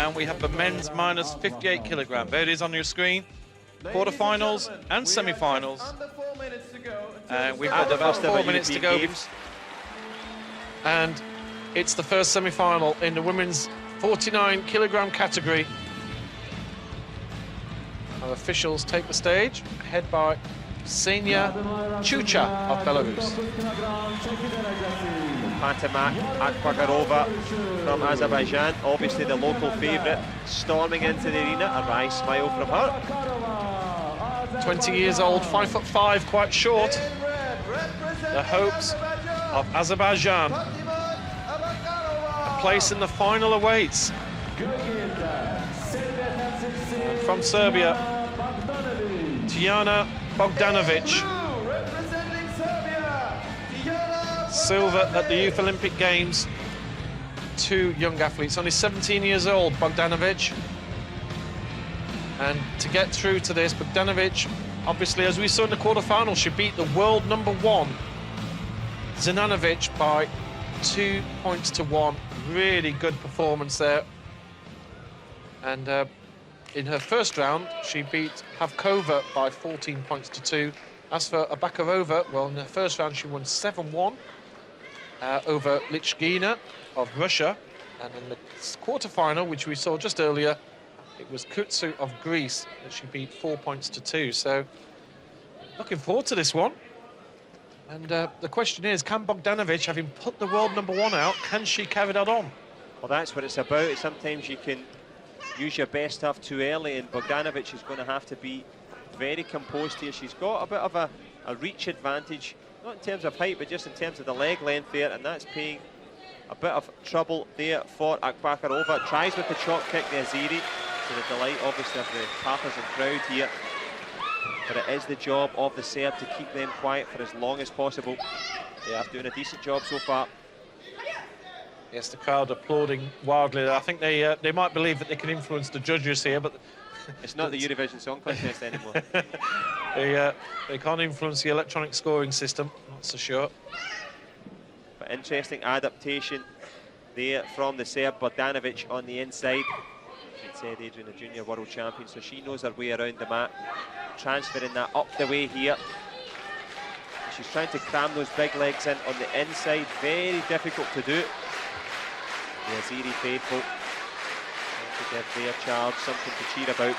And we have the men's minus 58 kilogram. There it is on your screen. Quarterfinals and semi-finals. And we've got about 4 minutes to go. And it's the first semi-final in the women's 49 kilogram category. Our officials take the stage, head by Ksenia Chucha of Belarus. Patimat Abakarova from Azerbaijan, obviously the local favourite, storming into the arena. A wry smile from her. 20 years old, 5'5", quite short. The hopes of Azerbaijan. A place in the final awaits. And from Serbia, Tijana Bogdanovic. Silver at the Youth Olympic Games. Two young athletes, only 17 years old, Bogdanovic. And to get through to this, Bogdanovic, obviously, as we saw in the quarterfinal, she beat the world #1, Znanovic, by 2 points to 1. Really good performance there. And in her first round, she beat Pavkova by 14 points to 2. As for Abakarova, well, in her first round, she won 7-1 over Lichgina of Russia. And in the quarterfinal, which we saw just earlier, it was Kutsu of Greece that she beat 4 points to 2. So, looking forward to this one. And the question is, can Bogdanovic, having put the world #1 out, can she carry that on? Well, that's what it's about. Sometimes you can use your best stuff too early, and Bogdanovic is going to have to be very composed here. She's got a bit of a reach advantage, not in terms of height, but just in terms of the leg length there, and that's paying a bit of trouble there for Abakarova. Tries with the chop kick, the Azeri, to the delight, obviously, of the partisan crowd here. But it is the job of the Serb to keep them quiet for as long as possible. Yeah, doing a decent job so far. Yes, the crowd applauding wildly. I think they might believe that they can influence the judges here, but it's not the Eurovision Song Contest anymore. they can't influence the electronic scoring system, that's for sure. But interesting adaptation there from the Serb. Bogdanovic on the inside. It said Adrian, a junior world champion, so she knows her way around the mat. Transferring that up the way here. She's trying to cram those big legs in on the inside. Very difficult to do. The Azeri faithful to give their charge something to cheer about.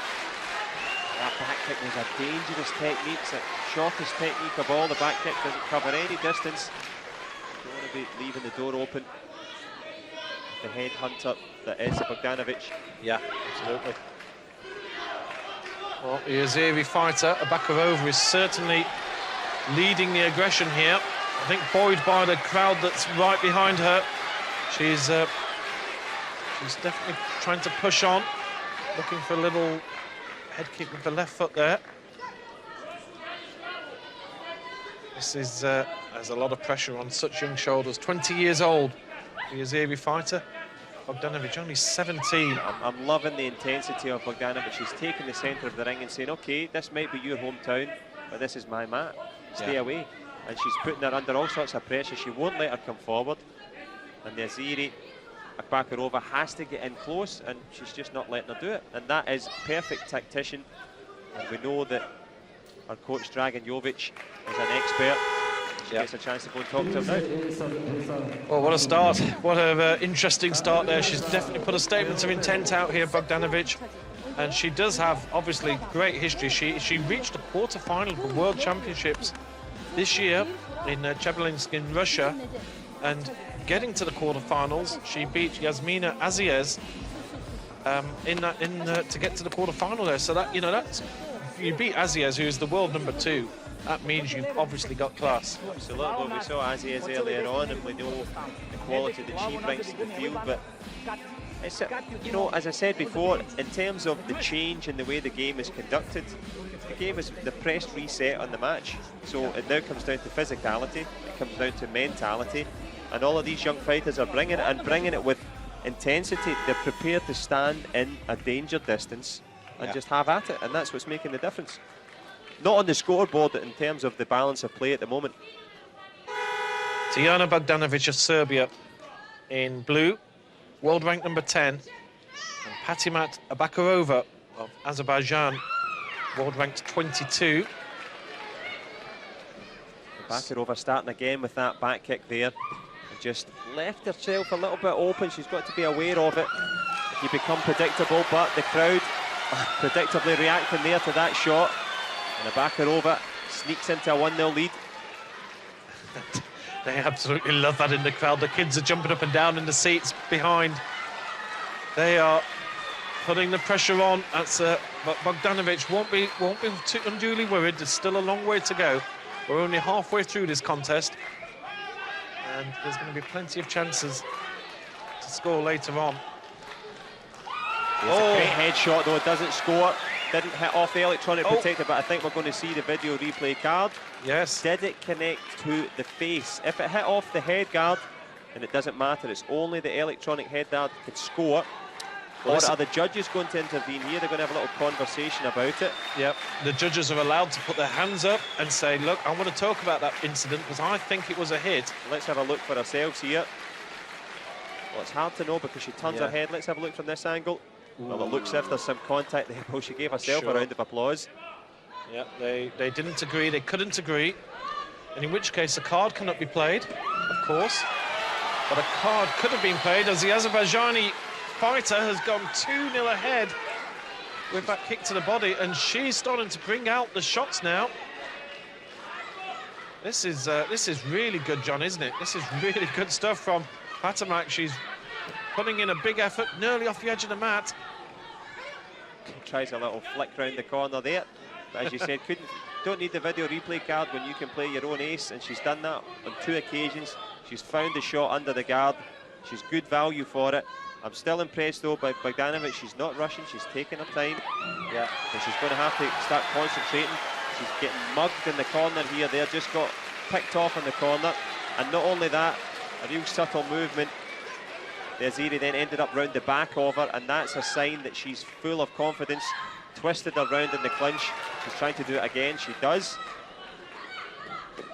That back kick was a dangerous technique. It's the shortest technique of all. The back kick doesn't cover any distance. Don't want to be leaving the door open. The head hunter that is Bogdanovic. Yeah, absolutely. Well, the Azeri fighter, Abakarova, is certainly leading the aggression here. I think buoyed by the crowd that's right behind her. She's definitely trying to push on, looking for a little head kick with the left foot there. This is there's a lot of pressure on such young shoulders. 20 years old, the Azeri fighter. Bogdanovic only 17. I'm loving the intensity of Bogdanovic. She's taking the centre of the ring and saying, okay, this might be your hometown, but this is my mat. Stay away. And she's putting her under all sorts of pressure. She won't let her come forward. And the Azeri, Abakarova, has to get in close, and she's just not letting her do it. And that is perfect tactician. And we know that our coach, Dragan Jovic, is an expert. She gets a chance to go and talk to him now. Well, what a start. What an interesting start there. She's definitely put a statement of intent out here, Bogdanovic. And she does have, obviously, great history. She reached the quarter-final of the World Championships this year in Chelyabinsk in Russia. And getting to the quarter-finals, she beat Yasmina Aziez to get to the quarter-final there. So that, you know, that's, you beat Aziez, who is the world #2. That means you've obviously got class. Absolutely. We saw Aziez earlier on, and we know the quality that she brings to the field. But it's, you know, as I said before, in terms of the change in the way the game is conducted, the game is the pressed reset on the match. So it now comes down to physicality, it comes down to mentality, and all of these young fighters are bringing it with intensity. They're prepared to stand in a danger distance and just have at it, and that's what's making the difference. Not on the scoreboard in terms of the balance of play at the moment. Tijana Bogdanovic of Serbia in blue, world rank #10. And Patimat Abakarova of Azerbaijan, world ranked 22. Abakarova starting again with that back kick there. And just left herself a little bit open. She's got to be aware of it. You become predictable, but the crowd predictably reacting there to that shot. And Abakarova sneaks into a 1-0 lead. They absolutely love that in the crowd. The kids are jumping up and down in the seats behind. They are putting the pressure on. That's but Bogdanovic won't be too unduly worried. There's still a long way to go. We're only halfway through this contest, and there's going to be plenty of chances to score later on. It's a great headshot, though. It doesn't score. Didn't hit off the electronic protector, but I think we're going to see the video replay card. Yes. Did it connect to the face? If it hit off the head guard, then it doesn't matter. It's only the electronic head guard that could score. Or are the judges going to intervene here? They're going to have a little conversation about it. Yep. The judges are allowed to put their hands up and say, look, I want to talk about that incident because I think it was a hit. Let's have a look for ourselves here. Well, it's hard to know because she turns her head. Let's have a look from this angle. Ooh. Well, it looks as if there's some contact there. Well, she gave herself a round of applause. Yeah, they didn't agree. They couldn't agree. And in which case, a card cannot be played, of course. But a card could have been played as the Azerbaijani fighter has gone 2-0 ahead with that kick to the body, and she's starting to bring out the shots now. This is really good, John, isn't it? This is really good stuff from Patimat. She's putting in a big effort, nearly off the edge of the mat. Tries a little flick round the corner there, but as you said, don't need the video replay card when you can play your own ace, and she's done that on 2 occasions. She's found the shot under the guard. She's good value for it. I'm still impressed though by Bogdanovic. She's not rushing, she's taking her time. Yeah, and she's going to have to start concentrating. She's getting mugged in the corner here. They're just got picked off in the corner. And not only that, a real subtle movement. The Azeri then ended up round the back of her, and that's a sign that she's full of confidence. Twisted her round in the clinch. She's trying to do it again. She does. But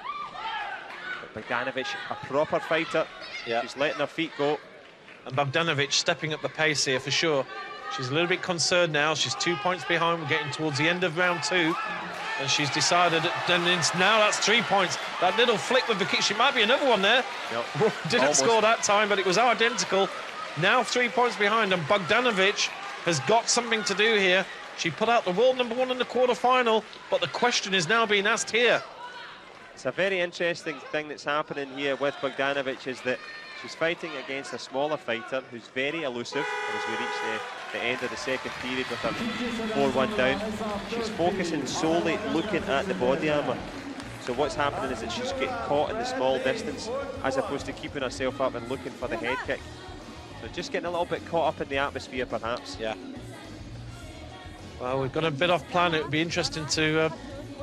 Bogdanovic, a proper fighter. Yeah. She's letting her feet go. And Bogdanovic stepping up the pace here for sure. She's a little bit concerned now. She's 2 points behind. We're getting towards the end of round 2. And she's decided, and now that's 3 points. That little flick with the kick, she might be another one there. Yep. Didn't score that time, but it was identical. Now 3 points behind, and Bogdanovic has got something to do here. She put out the world number 1 in the quarter-final, but the question is now being asked here. It's a very interesting thing that's happening here with Bogdanovic, is that she's fighting against a smaller fighter who's very elusive. And as we reach the end of the second period with her 4-1 down, she's focusing solely looking at the body armour. So what's happening is that she's getting caught in the small distance as opposed to keeping herself up and looking for the head kick. So just getting a little bit caught up in the atmosphere, perhaps. Yeah. Well, we've got a bit off plan. It would be interesting to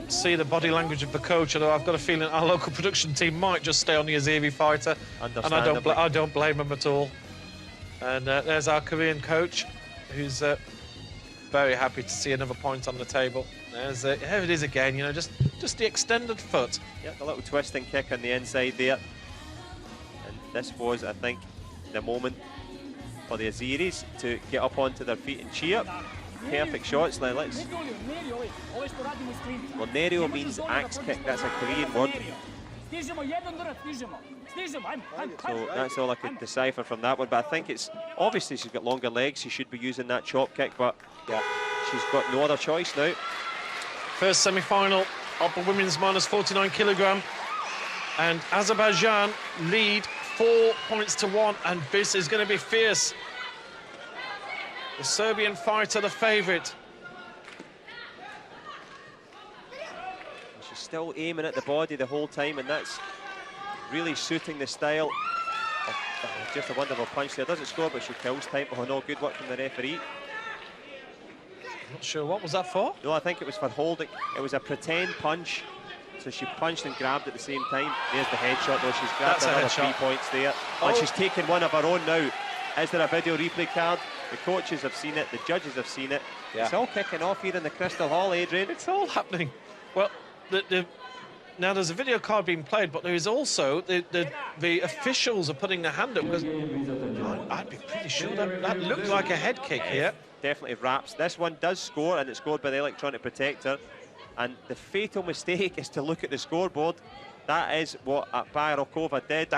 see the body language of the coach, although I've got a feeling our local production team might just stay on the Azeri fighter, and I don't blame them at all. And there's our Korean coach, who's very happy to see another point on the table. There it is again, you know, just the extended foot. Yeah, the little twisting kick on the inside there. And this was, I think, the moment for the Azeris to get up onto their feet and cheer. Perfect shots. Now let's. Well, Nerio means axe kick. That's a Korean word. So that's all I could decipher from that one. But I think it's obviously she's got longer legs. She should be using that chop kick, but yeah, she's got no other choice now. First semi-final of the women's minus 49 kilogram, and Azerbaijan lead 4 points to 1, and this is going to be fierce. The Serbian fighter, the favourite. She's still aiming at the body the whole time, and that's really suiting the style. Just a wonderful punch there. Doesn't score, but she kills time. Oh no, good work from the referee. Not sure, what was that for? No, I think it was for holding. It was a pretend punch. So she punched and grabbed at the same time. There's the headshot, though. She's grabbed another 3 points there. And she's taken one of her own now. Is there a video replay card? The coaches have seen it, the judges have seen it. Yeah. It's all kicking off here in the Crystal Hall, Adrian. It's all happening. Well, the now there's a video card being played, but there is also the officials are putting their hand up because I'd be pretty sure that looked like a head kick here. Definitely wraps. This one does score, and it's scored by the electronic protector. And the fatal mistake is to look at the scoreboard. That is what Abakarova did.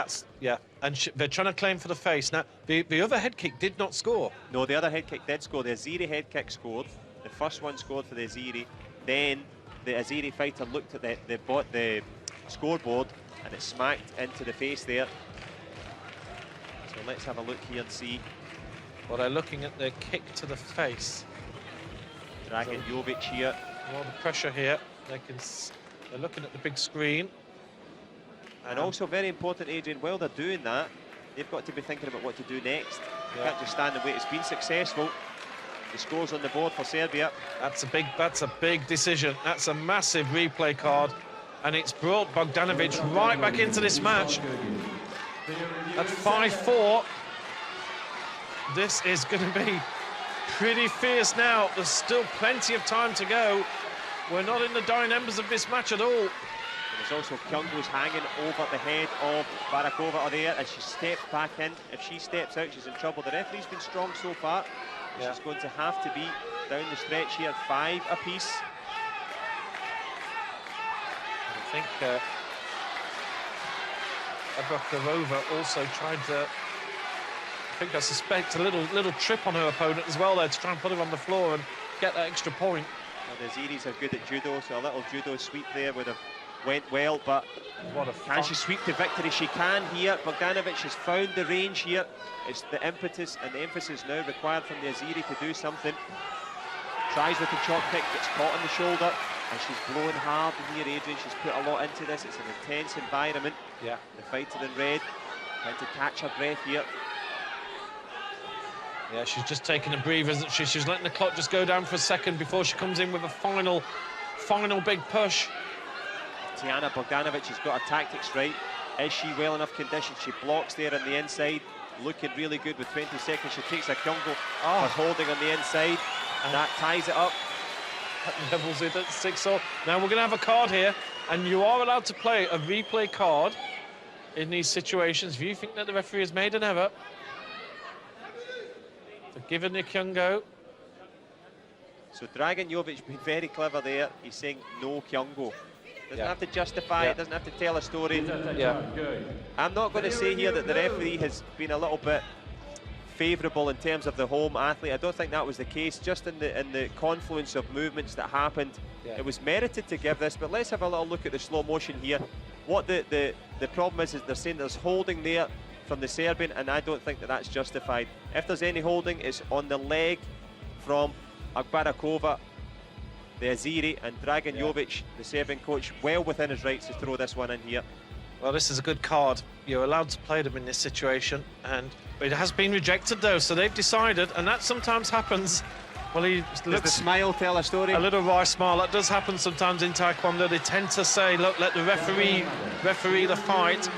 And they're trying to claim for the face. Now, the other head kick did not score. No, the other head kick did score. The Azeri head kick scored. The first one scored for the Azeri. Then the Azeri fighter looked at the scoreboard, and it smacked into the face there. So let's have a look here and see. Well, they're looking at the kick to the face. Dragan Jovic here. A lot of pressure here. They're looking at the big screen. And also very important, Adrian, while they're doing that, they've got to be thinking about what to do next. You can't just stand and wait. It's been successful. The score's on the board for Serbia. That's a big decision. That's a massive replay card. And it's brought Bogdanovic right back into this match. At 5-4, this is going to be pretty fierce now. There's still plenty of time to go. We're not in the dying embers of this match at all. And there's also Kyungo's hanging over the head of Abakarova there as she steps back in. If she steps out, she's in trouble. The referee's been strong so far. She's going to have to be down the stretch here, 5 apiece. I think Abakarova also tried to, I suspect a little trip on her opponent as well there to try and put her on the floor and get that extra point. Well, the Azeris are good at judo, so a little judo sweep there would have went well, but can she sweep to victory? She can here. Bogdanovic has found the range here. It's the impetus and the emphasis now required from the Azeri to do something. Tries with the chop kick, gets caught on the shoulder, and she's blowing hard in here, Adrian. She's put a lot into this. It's an intense environment. Yeah. The fighter in red trying to catch her breath here. Yeah, she's just taking a breather, isn't she? She's letting the clock just go down for a second before she comes in with a final big push. Tijana Bogdanovic has got her tactics right. Is she well enough conditioned? She blocks there on the inside, looking really good with 20 seconds. She takes a Kyungo for holding on the inside, and that ties it up. That levels it at 6-all. Now we're going to have a card here, and you are allowed to play a replay card in these situations if you think that the referee has made an error. So given the Kyungo. So Dragan Jovic been very clever there. He's saying no Kyungo. Doesn't have to justify it, doesn't have to tell a story. I'm not going to say here that the referee has been a little bit favourable in terms of the home athlete. I don't think that was the case. Just in the confluence of movements that happened, it was merited to give this. But let's have a little look at the slow motion here. What the problem is they're saying there's holding there from the Serbian, and I don't think that that's justified. If there's any holding, it's on the leg from Abakarova, the Azeri, and Dragan Jovic, the Serbian coach, well within his rights to throw this one in here. Well, this is a good card. You're allowed to play them in this situation, and it has been rejected though, so they've decided, and that sometimes happens. Well, he looks... Does the smile tell a story? A little wry smile. That does happen sometimes in Taekwondo. They tend to say, look, let the referee the fight.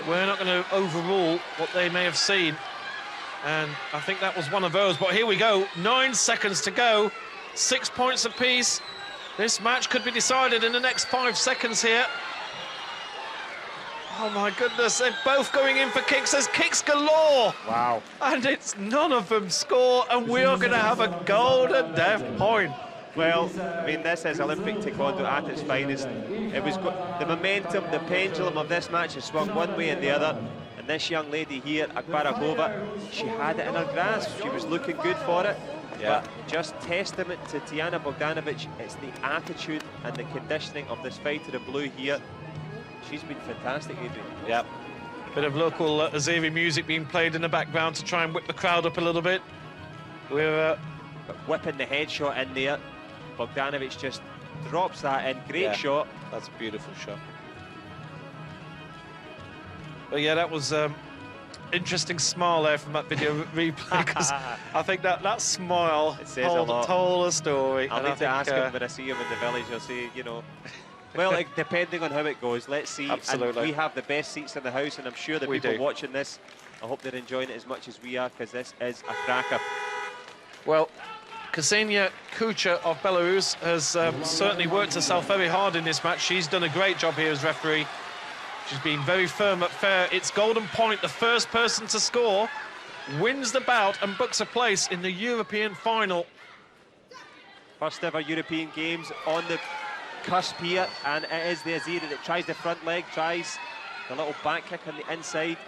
We're not going to overrule what they may have seen. And I think that was one of those. But here we go. 9 seconds to go. 6 points apiece. This match could be decided in the next 5 seconds here. Oh my goodness, they're both going in for kicks. There's kicks galore. Wow. And it's none of them score, and we are going to have a golden death point. Well, I mean, this is Olympic Taekwondo at its finest. It was the momentum, the pendulum of this match has swung one way and the other. And this young lady here, Abakarova, she had it in her grasp. She was looking good for it. Yeah. But just testament to Tijana Bogdanovic, it's the attitude and the conditioning of this fighter in blue here. She's been fantastic, Adrian. Yep. Bit of local Azeri music being played in the background to try and whip the crowd up a little bit. We're whipping the headshot in there. Bogdanovic just drops that in. Great shot. That's a beautiful shot. But yeah, that was interesting smile there from that video replay, because I think that smile told a story. I'll need to ask him when I see him in the village. I'll say, you know, well, like, depending on how it goes, let's see. Absolutely. And we have the best seats in the house, and I'm sure the people watching this, I hope they're enjoying it as much as we are, because this is a cracker. Well, Ksenia Kucher of Belarus has certainly worked herself very hard in this match. She's done a great job here as referee. She's been very firm at fair. It's golden point. The first person to score wins the bout and books a place in the European final. First ever European Games on the cusp here, and it is the Azira that tries the front leg, tries the little back kick on the inside.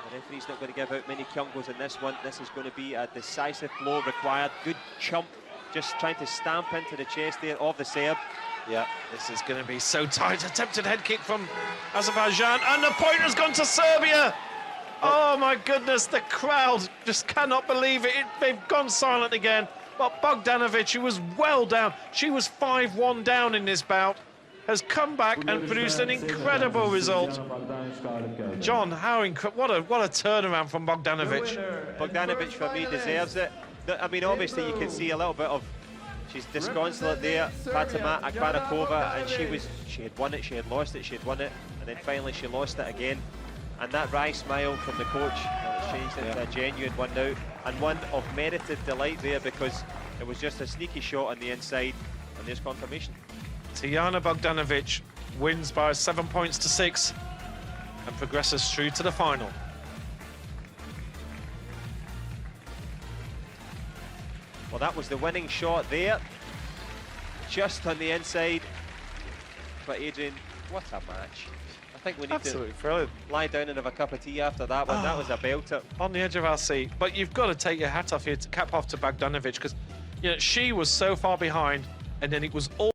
The referee's not going to give out many kyungos in this one. This is going to be a decisive blow required. Good chump, just trying to stamp into the chest there of the Serb. Yeah, this is going to be so tight. Attempted head kick from Azerbaijan, and the point has gone to Serbia. Oh my goodness, the crowd just cannot believe it. They've gone silent again. But Bogdanovic, who was well down, she was 5-1 down in this bout, has come back and produced an incredible result. John, what a turnaround from Bogdanovic. Bogdanovic, for me, deserves it. I mean, obviously, you can see a little bit of, she's disconsolate there, Patimat-Abakarova, and she had won it, she had lost it, she had won it, and then finally she lost it again. And that wry smile from the coach, it's changed into a genuine one now, and one of merited delight there, because it was just a sneaky shot on the inside, and there's confirmation. Tijana Bogdanovic wins by 7 points to 6 and progresses through to the final. Well, that was the winning shot there, just on the inside. But Adrian, what a match. I think we need to lie down and have a cup of tea after that one. That was a belter. On the edge of our seat. But you've got to take your hat off here, cap off to Bogdanovic, because you know she was so far behind, and then it was all